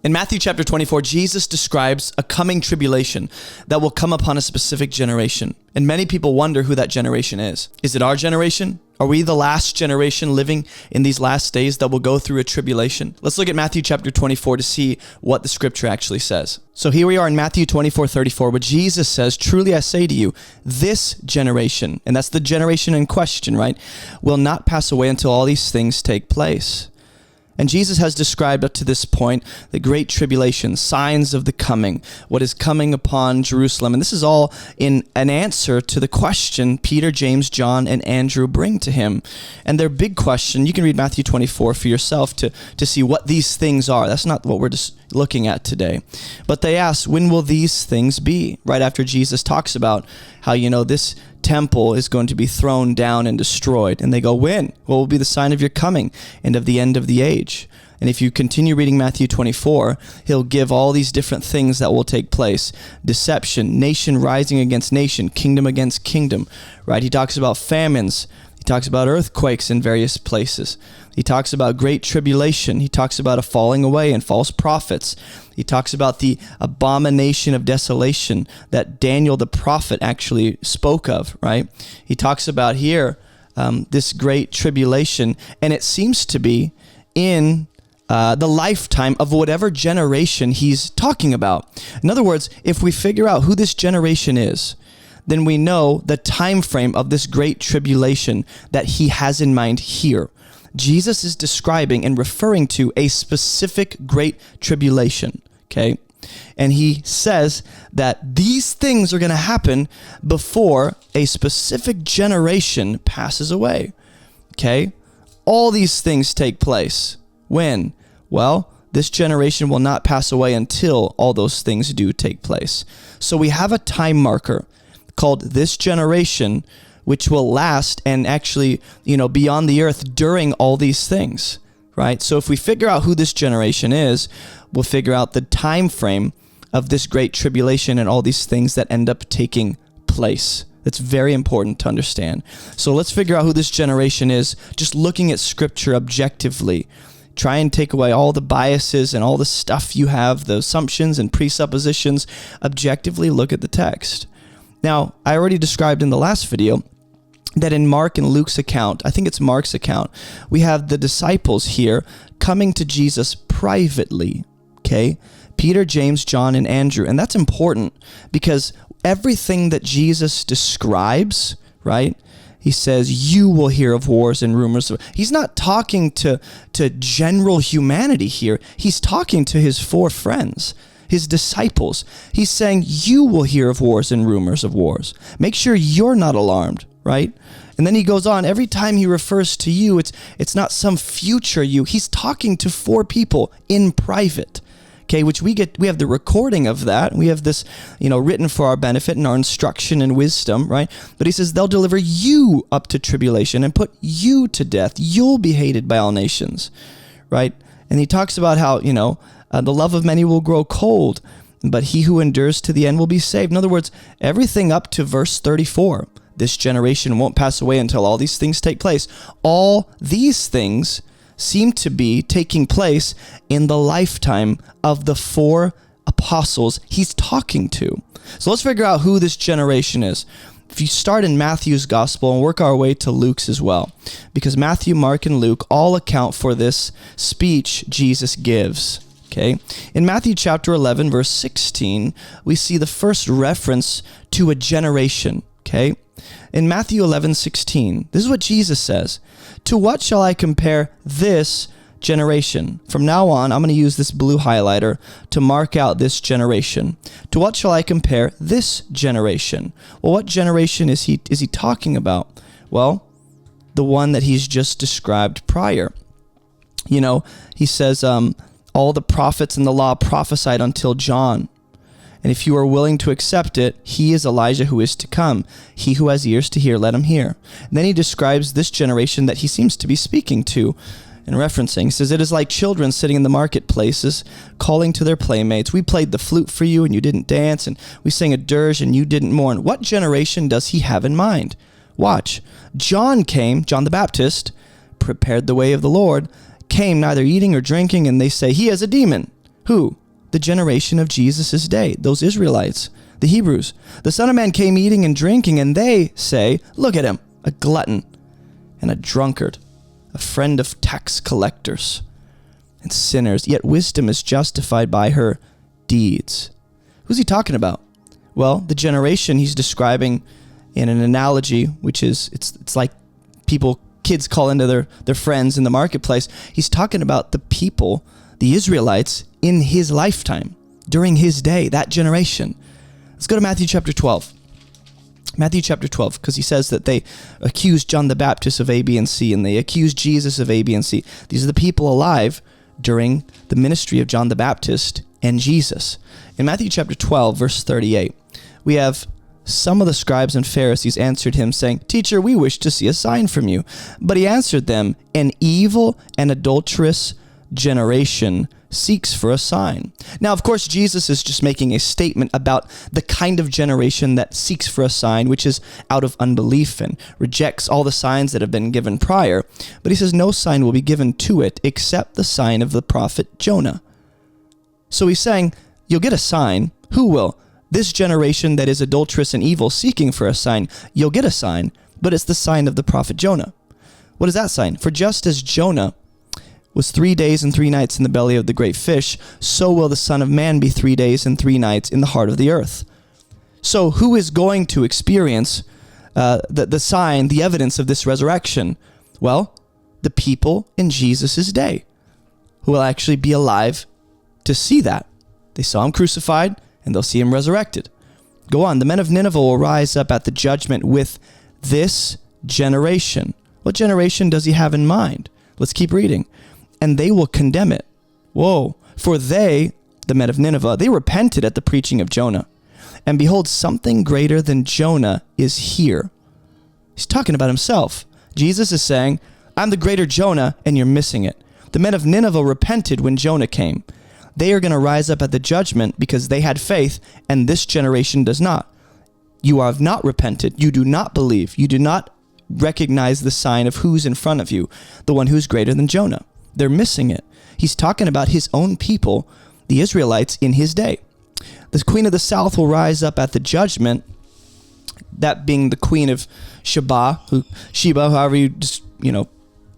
In Matthew chapter 24, Jesus describes a coming tribulation that will come upon a specific generation. And many people wonder who that generation is. Is it our generation? Are we the last generation living in these last days that will go through a tribulation? Let's look at Matthew chapter 24 to see what the scripture actually says. So here we are in Matthew 24:34, where Jesus says, "Truly I say to you, this generation," and that's the generation in question, right, "will not pass away until all these things take place." And Jesus has described up to this point the great tribulation, signs of the coming, what is coming upon Jerusalem. And this is all in an answer to the question Peter, James, John, and Andrew bring to him. And their big question, you can read Matthew 24 for yourself to see what these things are. That's not what we're just looking at today. But they ask, when will these things be? Right after Jesus talks about how, this temple is going to be thrown down and destroyed. And they go, when? What will be the sign of your coming and of the end of the age? And if you continue reading Matthew 24, he'll give all these different things that will take place. Deception, nation rising against nation, kingdom against kingdom, right? He talks about famines. He talks about earthquakes in various places. He talks about great tribulation. He talks about a falling away and false prophets. He talks about the abomination of desolation that Daniel the prophet actually spoke of, right? He talks about here this great tribulation, and it seems to be in the lifetime of whatever generation he's talking about. In other words, if we figure out who this generation is, then we know the time frame of this great tribulation that he has in mind here. Jesus is describing and referring to a specific great tribulation, okay? And he says that these things are going to happen before a specific generation passes away, okay? All these things take place. When? Well, this generation will not pass away until all those things do take place. So we have a time marker called this generation, which will last and actually, be on the earth during all these things, right? So if we figure out who this generation is, we'll figure out the time frame of this great tribulation and all these things that end up taking place. That's very important to understand. So let's figure out who this generation is, just looking at scripture objectively. Try and take away all the biases and all the stuff you have, the assumptions and presuppositions. Objectively look at the text. Now, I already described in the last video that in Mark and Luke's account, I think it's Mark's account, we have the disciples here coming to Jesus privately, okay? Peter, James, John, and Andrew. And that's important because everything that Jesus describes, right? He says, you will hear of wars and rumors. He's not talking to general humanity here. He's talking to his four friends, his disciples. He's saying, you will hear of wars and rumors of wars. Make sure you're not alarmed, right? And then he goes on, every time he refers to you, it's not some future you. He's talking to four people in private, okay, which we have the recording of that. We have this, written for our benefit and our instruction and wisdom, right? But he says, they'll deliver you up to tribulation and put you to death. You'll be hated by all nations, right? And he talks about how, the love of many will grow cold, but he who endures to the end will be saved. In other words, everything up to verse 34, this generation won't pass away until all these things take place. All these things seem to be taking place in the lifetime of the four apostles he's talking to. So let's figure out who this generation is. If you start in Matthew's gospel and work our way to Luke's as well, because Matthew, Mark, and Luke all account for this speech Jesus gives. Okay. In Matthew chapter 11, verse 16, we see the first reference to a generation. Okay. In Matthew 11:16, this is what Jesus says. To what shall I compare this generation? From now on, I'm going to use this blue highlighter to mark out this generation. To what shall I compare this generation? Well, what generation is he talking about? Well, the one that he's just described prior. He says, all the prophets and the law prophesied until John. And if you are willing to accept it, he is Elijah who is to come. He who has ears to hear, let him hear. And then he describes this generation that he seems to be speaking to and referencing. He says, it is like children sitting in the marketplaces, calling to their playmates. We played the flute for you and you didn't dance, and we sang a dirge and you didn't mourn. What generation does he have in mind? Watch. John came, John the Baptist, prepared the way of the Lord, came neither eating or drinking, and they say, he has a demon. Who? The generation of Jesus' day, those Israelites, the Hebrews. The Son of Man came eating and drinking, and they say, look at him, a glutton and a drunkard, a friend of tax collectors and sinners, yet wisdom is justified by her deeds. Who's he talking about? Well, the generation he's describing in an analogy, which is, it's like kids call into their friends in the marketplace. He's talking about the people, the Israelites, in his lifetime, during his day, that generation. Let's go to Matthew chapter 12. Matthew chapter 12, because he says that they accused John the Baptist of A, B, and C, and they accused Jesus of A, B, and C. These are the people alive during the ministry of John the Baptist and Jesus. In Matthew chapter 12, verse 38, we have some of the scribes and Pharisees answered him, saying, Teacher, we wish to see a sign from you. But he answered them, An evil and adulterous generation seeks for a sign. Now, of course, Jesus is just making a statement about the kind of generation that seeks for a sign, which is out of unbelief and rejects all the signs that have been given prior. But he says no sign will be given to it except the sign of the prophet Jonah. So he's saying, you'll get a sign. Who will? This generation that is adulterous and evil, seeking for a sign, you'll get a sign, but it's the sign of the prophet Jonah. What is that sign? For just as Jonah was 3 days and 3 nights in the belly of the great fish, so will the Son of Man be 3 days and 3 nights in the heart of the earth. So who is going to experience the sign, the evidence of this resurrection? Well, the people in Jesus' day who will actually be alive to see that. They saw him crucified, and they'll see him resurrected. Go on. The men of Nineveh will rise up at the judgment with this generation. What generation does he have in mind? Let's keep reading. And they will condemn it. Whoa. For they, the men of Nineveh, they repented at the preaching of Jonah. And behold, something greater than Jonah is here. He's talking about himself. Jesus is saying, I'm the greater Jonah, and you're missing it. The men of Nineveh repented when Jonah came. They are going to rise up at the judgment because they had faith, and this generation does not. You have not repented. You do not believe. You do not recognize the sign of who's in front of you, the one who's greater than Jonah. They're missing it. He's talking about his own people, the Israelites, in his day. The queen of the south will rise up at the judgment, that being the queen of Sheba, however you just,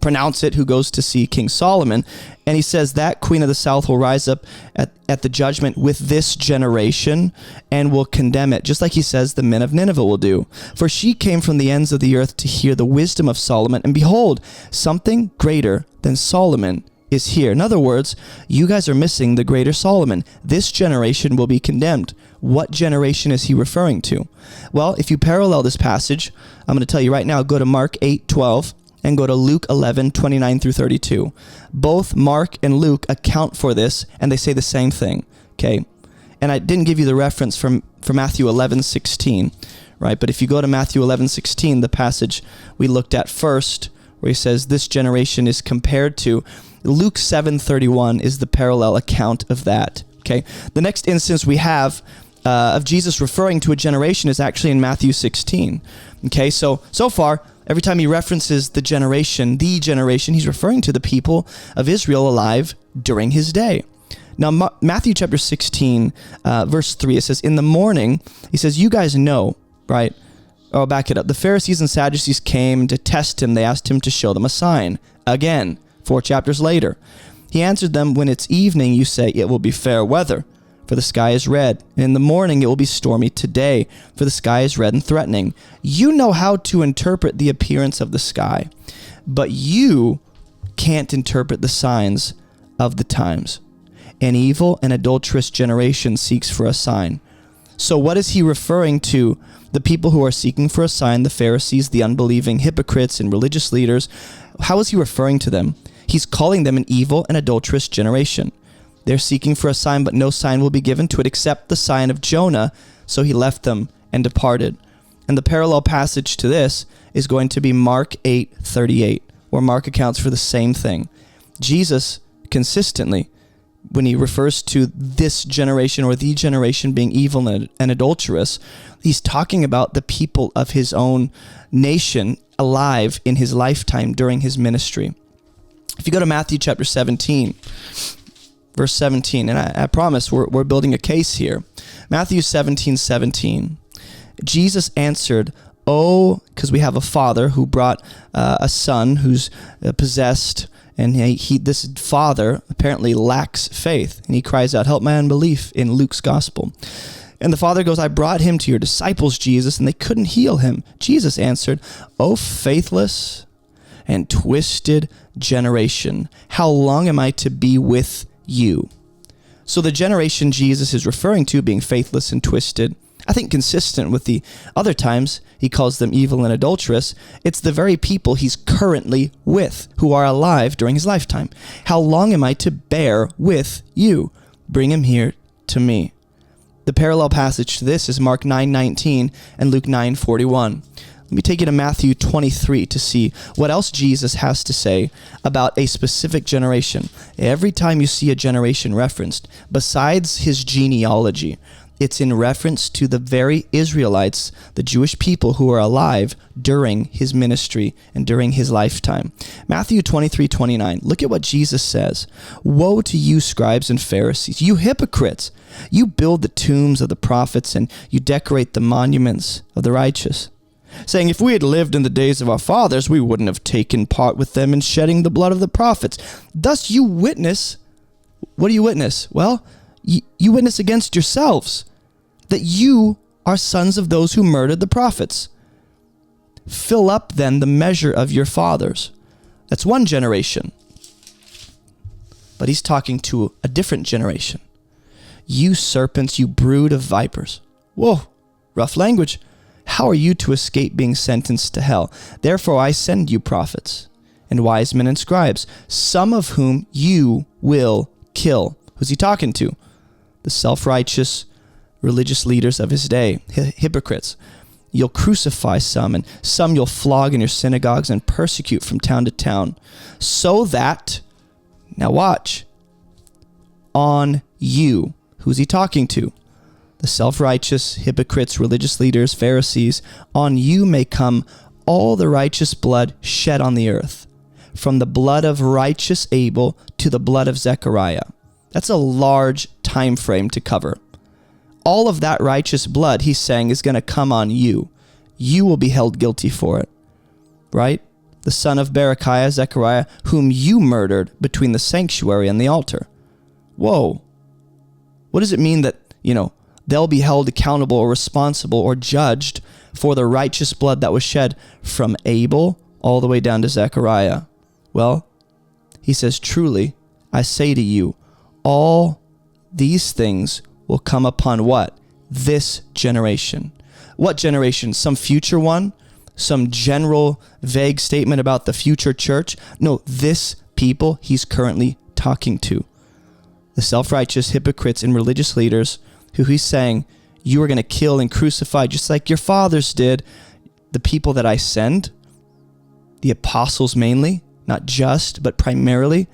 pronounce it, who goes to see King Solomon. And he says that queen of the south will rise up at the judgment with this generation and will condemn it, just like he says the men of Nineveh will do. For she came from the ends of the earth to hear the wisdom of Solomon, and behold, something greater than Solomon is here. In other words, you guys are missing the greater Solomon. This generation will be condemned. What generation is he referring to? Well, if you parallel this passage, I'm going to tell you right now, go to Mark 8:12. And go to Luke 11:29 through 32. Both Mark and Luke account for this, and they say the same thing, okay? And I didn't give you the reference from Matthew 11:16, right? But if you go to Matthew 11:16, the passage we looked at first, where he says this generation is compared to, Luke 7:31 is the parallel account of that, okay? The next instance we have of Jesus referring to a generation is actually in Matthew 16, okay? So far, every time he references the generation, he's referring to the people of Israel alive during his day. Now, Matthew chapter 16, verse 3, it says, in the morning, he says, you guys know, right? Oh, back it up. The Pharisees and Sadducees came to test him. They asked him to show them a sign. Again, 4 chapters later. He answered them, when it's evening, you say it will be fair weather, for the sky is red. And in the morning it will be stormy today, for the sky is red and threatening. You know how to interpret the appearance of the sky, but you can't interpret the signs of the times. An evil and adulterous generation seeks for a sign. So what is he referring to? The people who are seeking for a sign, the Pharisees, the unbelieving hypocrites and religious leaders. How is he referring to them? He's calling them an evil and adulterous generation. They're seeking for a sign, but no sign will be given to it except the sign of Jonah. So he left them and departed. And the parallel passage to this is going to be Mark 8:38, where Mark accounts for the same thing. Jesus consistently, when he refers to this generation or the generation being evil and adulterous, he's talking about the people of his own nation alive in his lifetime during his ministry. If you go to Matthew chapter 17, verse 17, and I promise we're building a case here. Matthew 17:17. Jesus answered, "Oh," because we have a father who brought a son who's possessed, and this father apparently lacks faith, and he cries out, "Help my unbelief," in Luke's gospel. And the father goes, "I brought him to your disciples, Jesus, and they couldn't heal him." Jesus answered, "O faithless and twisted generation, how long am I to be with you?" So the generation Jesus is referring to being faithless and twisted, I think consistent with the other times he calls them evil and adulterous, it's the very people he's currently with who are alive during his lifetime. How long am I to bear with you? Bring him here to me. The parallel passage to this is Mark 9:19 and Luke 9:41. Let me take you to Matthew 23 to see what else Jesus has to say about a specific generation. Every time you see a generation referenced, besides his genealogy, it's in reference to the very Israelites, the Jewish people who are alive during his ministry and during his lifetime. Matthew 23:29. Look at what Jesus says. "Woe to you, scribes and Pharisees, you hypocrites! You build the tombs of the prophets and you decorate the monuments of the righteous, saying, if we had lived in the days of our fathers, we wouldn't have taken part with them in shedding the blood of the prophets. Thus you witness." What do you witness? Well, you witness against yourselves that you are sons of those who murdered the prophets. Fill up then the measure of your fathers. That's one generation. But he's talking to a different generation. "You serpents, you brood of vipers." Whoa, rough language. "How are you to escape being sentenced to hell? Therefore I send you prophets and wise men and scribes, some of whom you will kill." Who's he talking to? The self-righteous religious leaders of his day, hypocrites. "You'll crucify some, and some you'll flog in your synagogues and persecute from town to town, so that," now watch, "on you." Who's he talking to? The self-righteous hypocrites, religious leaders, Pharisees. "On you may come all the righteous blood shed on the earth, from the blood of righteous Abel to the blood of Zechariah." That's a large time frame to cover. All of that righteous blood, he's saying, is going to come on you. You will be held guilty for it, right? The son of Berechiah, Zechariah, whom you murdered between the sanctuary and the altar. Whoa. What does it mean that, they'll be held accountable or responsible or judged for the righteous blood that was shed from Abel all the way down to Zechariah? Well, he says, "Truly, I say to you, all these things will come upon" what? This generation. What generation? Some future one? Some general vague statement about the future church? No, this people he's currently talking to. The self-righteous hypocrites and religious leaders who he's saying, you are going to kill and crucify just like your fathers did. The people that I send, the apostles mainly, not just, but primarily.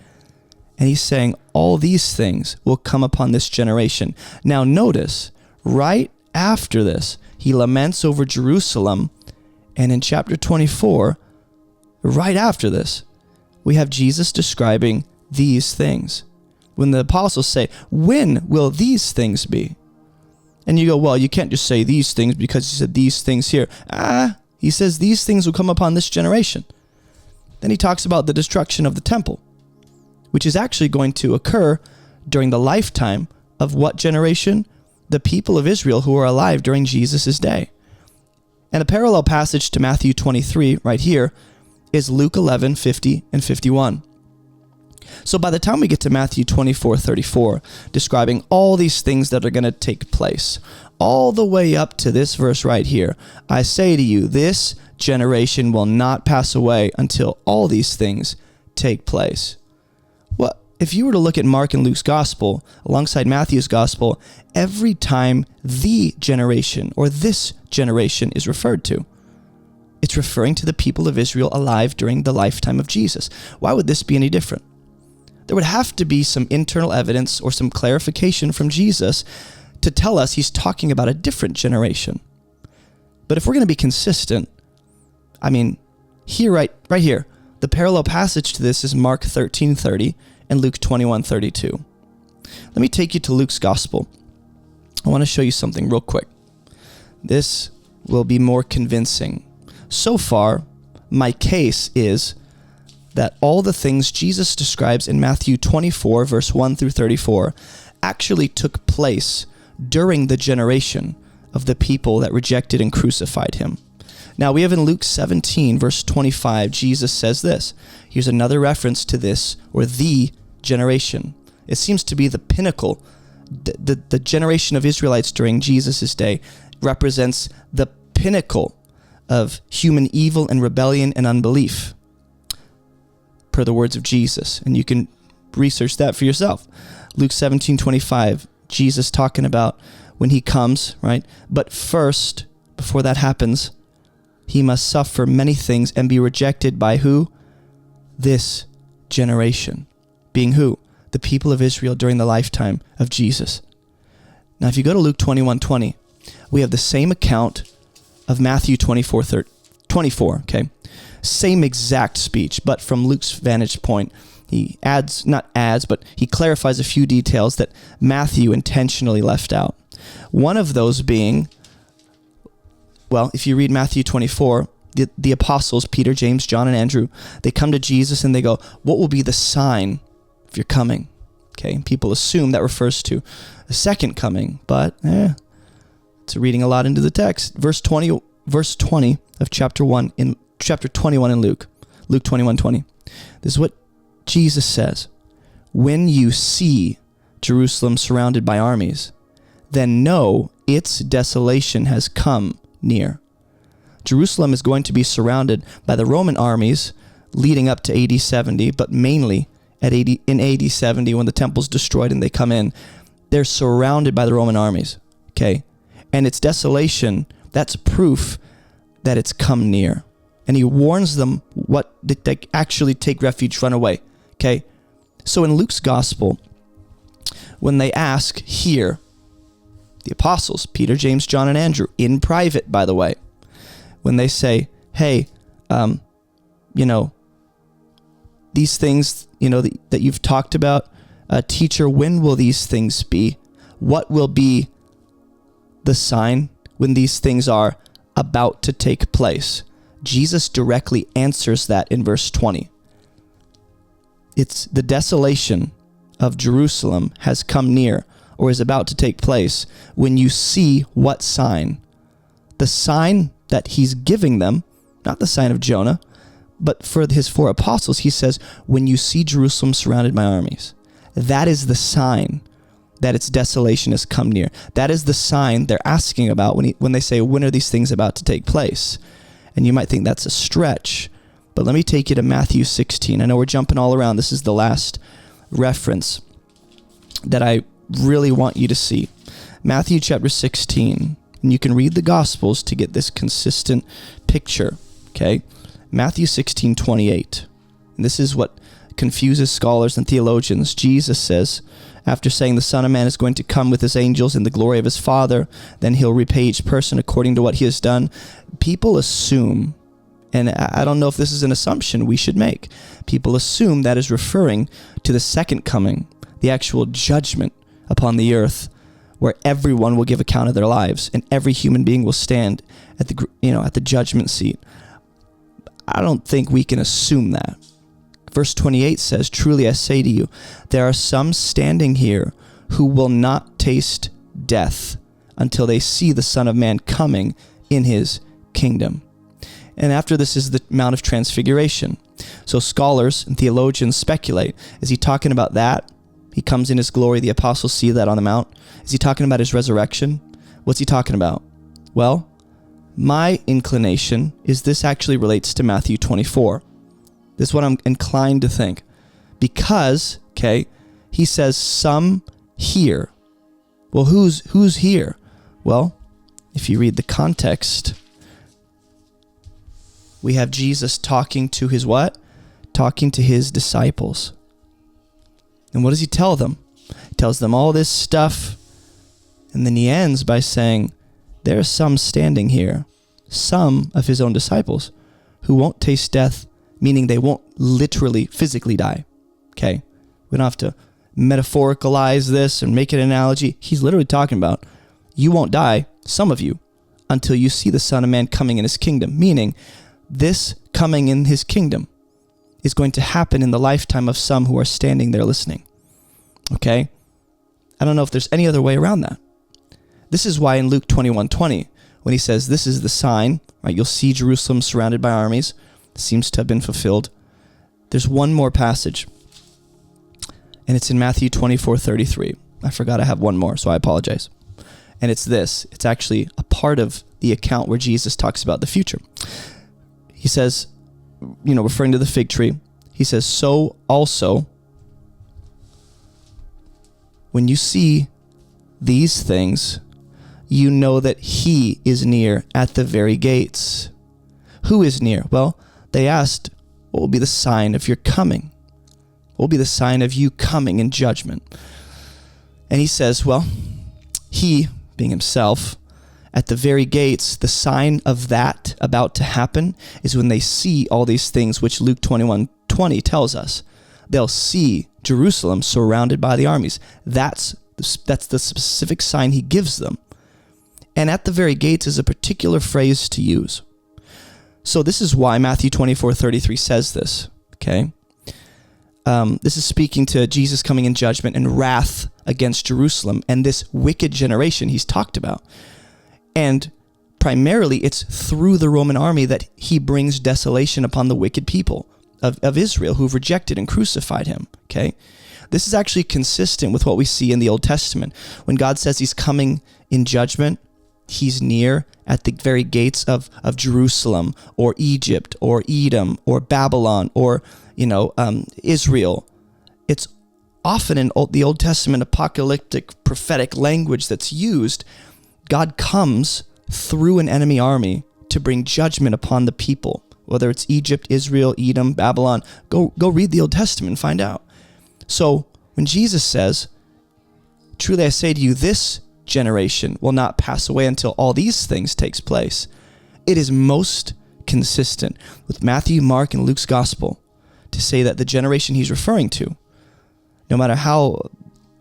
And he's saying all these things will come upon this generation. Now notice, right after this, he laments over Jerusalem. And in chapter 24, right after this, we have Jesus describing these things. When the apostles say, "When will these things be?" And you go, well, you can't just say these things because he said these things here. He says these things will come upon this generation. Then he talks about the destruction of the temple, which is actually going to occur during the lifetime of what generation? The people of Israel who are alive during Jesus' day. And a parallel passage to Matthew 23 right here is Luke 11:50 and 51. So by the time we get to Matthew 24:34, describing all these things that are going to take place, all the way up to this verse right here, "I say to you, this generation will not pass away until all these things take place." Well, if you were to look at Mark and Luke's gospel alongside Matthew's gospel, every time the generation or this generation is referred to, it's referring to the people of Israel alive during the lifetime of Jesus. Why would this be any different? There would have to be some internal evidence or some clarification from Jesus to tell us he's talking about a different generation. But if we're going to be consistent, here, right here, the parallel passage to this is Mark 13:30 and Luke 21:32. Let me take you to Luke's gospel. I want to show you something real quick. This will be more convincing. So far, my case is that all the things Jesus describes in Matthew 24, verse 1 through 34, actually took place during the generation of the people that rejected and crucified him. Now, we have in Luke 17, verse 25, Jesus says this. Here's another reference to this, or the generation. It seems to be the pinnacle. The generation of Israelites during Jesus' day represents the pinnacle of human evil and rebellion and unbelief, per the words of Jesus. And you can research that for yourself. Luke 17:25, Jesus talking about when he comes, right? But first, before that happens, he must suffer many things and be rejected by who? This generation. Being who? The people of Israel during the lifetime of Jesus. Now, if you go to Luke 21:20, we have the same account of Matthew 24, okay? Same exact speech, but from Luke's vantage point, he he clarifies a few details that Matthew intentionally left out. One of those being, well, if you read Matthew 24, the apostles, Peter, James, John, and Andrew, they come to Jesus and they go, what will be the sign of your coming? Okay, and people assume that refers to a second coming, but it's reading a lot into the text. Verse 20 of chapter 21 in Luke 21:20. This is what Jesus says. When you see Jerusalem surrounded by armies, then know its desolation has come near. Jerusalem is going to be surrounded by the Roman armies leading up to AD 70, but mainly in AD 70 when the temple's destroyed and they come in, they're surrounded by the Roman armies, okay? And its desolation, that's proof that it's come near. And he warns them what they actually take refuge, run away, okay? So in Luke's gospel, when they ask here, the apostles, Peter, James, John, and Andrew, in private, by the way, when they say, hey, these things, that you've talked about, teacher, when will these things be? What will be the sign when these things are about to take place? Jesus directly answers that in verse 20. It's the desolation of Jerusalem has come near, or is about to take place, when you see what sign? The sign that he's giving them, not the sign of Jonah, but for his four apostles, he says, when you see Jerusalem surrounded by armies, that is the sign that its desolation has come near. That is the sign they're asking about when they say, when are these things about to take place? And you might think that's a stretch, but let me take you to Matthew 16. I know we're jumping all around. This is the last reference that I really want you to see. Matthew chapter 16. And you can read the Gospels to get this consistent picture, okay? Matthew 16:28. And this is what confuses scholars and theologians. Jesus says, after saying the Son of Man is going to come with his angels in the glory of his Father, then he'll repay each person according to what he has done. People assume, and I don't know if this is an assumption we should make, people assume that is referring to the second coming, the actual judgment upon the earth, where everyone will give account of their lives and every human being will stand at the judgment seat. I don't think we can assume that. Verse 28 says, truly I say to you, there are some standing here who will not taste death until they see the Son of Man coming in his kingdom. And after this is the Mount of Transfiguration. So scholars and theologians speculate, is he talking about that? He comes in his glory, the apostles see that on the Mount. Is he talking about his resurrection? What's he talking about? Well, my inclination is this actually relates to Matthew 24. This is what I'm inclined to think. Because, he says some here. Well, who's here? Well, if you read the context, we have Jesus talking to his what? Talking to his disciples. And what does he tell them? He tells them all this stuff, and then he ends by saying, there are some standing here, some of his own disciples, who won't taste death, meaning they won't literally, physically die. Okay? We don't have to metaphoricalize this and make it an analogy. He's literally talking about, you won't die, some of you, until you see the Son of Man coming in his kingdom. Meaning, this coming in his kingdom is going to happen in the lifetime of some who are standing there listening. Okay? I don't know if there's any other way around that. This is why in Luke 21:20, when he says, this is the sign, right? You'll see Jerusalem surrounded by armies. Seems to have been fulfilled. There's one more passage, and it's in Matthew 24:33. I forgot I have one more, so I apologize. And it's this. It's actually a part of the account where Jesus talks about the future. He says, referring to the fig tree, he says, so also, when you see these things, you know that he is near at the very gates. Who is near? Well, they asked, what will be the sign of your coming? What will be the sign of you coming in judgment? And he says, well, he, being himself, at the very gates, the sign of that about to happen is when they see all these things which Luke 21:20 tells us. They'll see Jerusalem surrounded by the armies. That's the specific sign he gives them. And at the very gates is a particular phrase to use. So this is why Matthew 24:33 says this, okay? This is speaking to Jesus coming in judgment and wrath against Jerusalem and this wicked generation he's talked about. And primarily it's through the Roman army that he brings desolation upon the wicked people of Israel who've rejected and crucified him, okay? This is actually consistent with what we see in the Old Testament. When God says he's coming in judgment, he's near at the very gates of Jerusalem or Egypt or Edom or Babylon or, Israel. It's often in the Old Testament apocalyptic prophetic language that's used. God comes through an enemy army to bring judgment upon the people, whether it's Egypt, Israel, Edom, Babylon. Go read the Old Testament and find out. So when Jesus says, truly I say to you, this generation will not pass away until all these things takes place, it is most consistent with Matthew, Mark, and Luke's gospel to say that the generation he's referring to, no matter how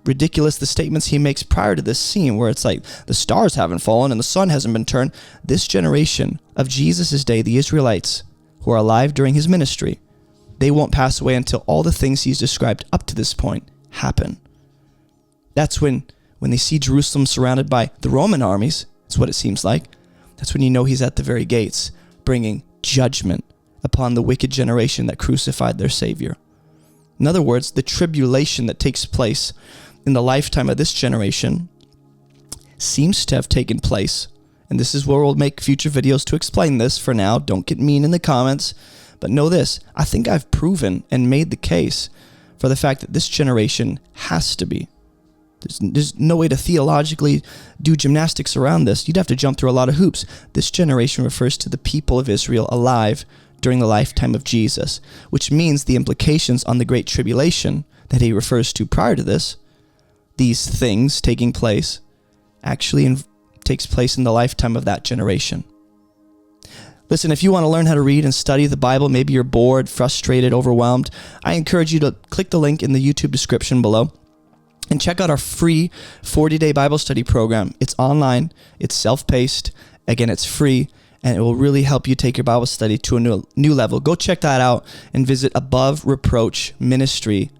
ridiculous the statements he makes prior to this scene where it's like the stars haven't fallen and the sun hasn't been turned, this generation of Jesus' day, the Israelites who are alive during his ministry, they won't pass away until all the things he's described up to this point happen. That's when they see Jerusalem surrounded by the Roman armies, that's what it seems like, that's when you know he's at the very gates, bringing judgment upon the wicked generation that crucified their Savior. In other words, the tribulation that takes place in the lifetime of this generation seems to have taken place, and this is where we'll make future videos to explain this. For now, don't get mean in the comments, but know this, I think I've proven and made the case for the fact that this generation has to be. There's no way to theologically do gymnastics around this. You'd have to jump through a lot of hoops. This generation refers to the people of Israel alive during the lifetime of Jesus, which means the implications on the Great Tribulation that he refers to prior to this, these things taking place, actually takes place in the lifetime of that generation. Listen, if you want to learn how to read and study the Bible, maybe you're bored, frustrated, overwhelmed, I encourage you to click the link in the YouTube description below and check out our free 40-day Bible study program. It's online, it's self-paced, again, it's free, and it will really help you take your Bible study to a new level. Go check that out and visit abovereproachministry.com.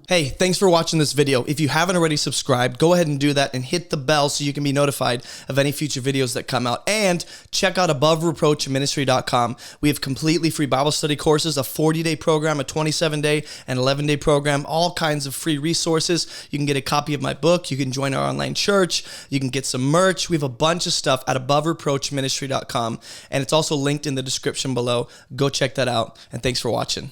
Hey, thanks for watching this video. If you haven't already subscribed, go ahead and do that and hit the bell so you can be notified of any future videos that come out. And check out abovereproachministry.com. We have completely free Bible study courses, a 40-day program, a 27-day, and 11-day program, all kinds of free resources. You can get a copy of my book. You can join our online church. You can get some merch. We have a bunch of stuff at abovereproachministry.com. And it's also linked in the description below. Go check that out. And thanks for watching.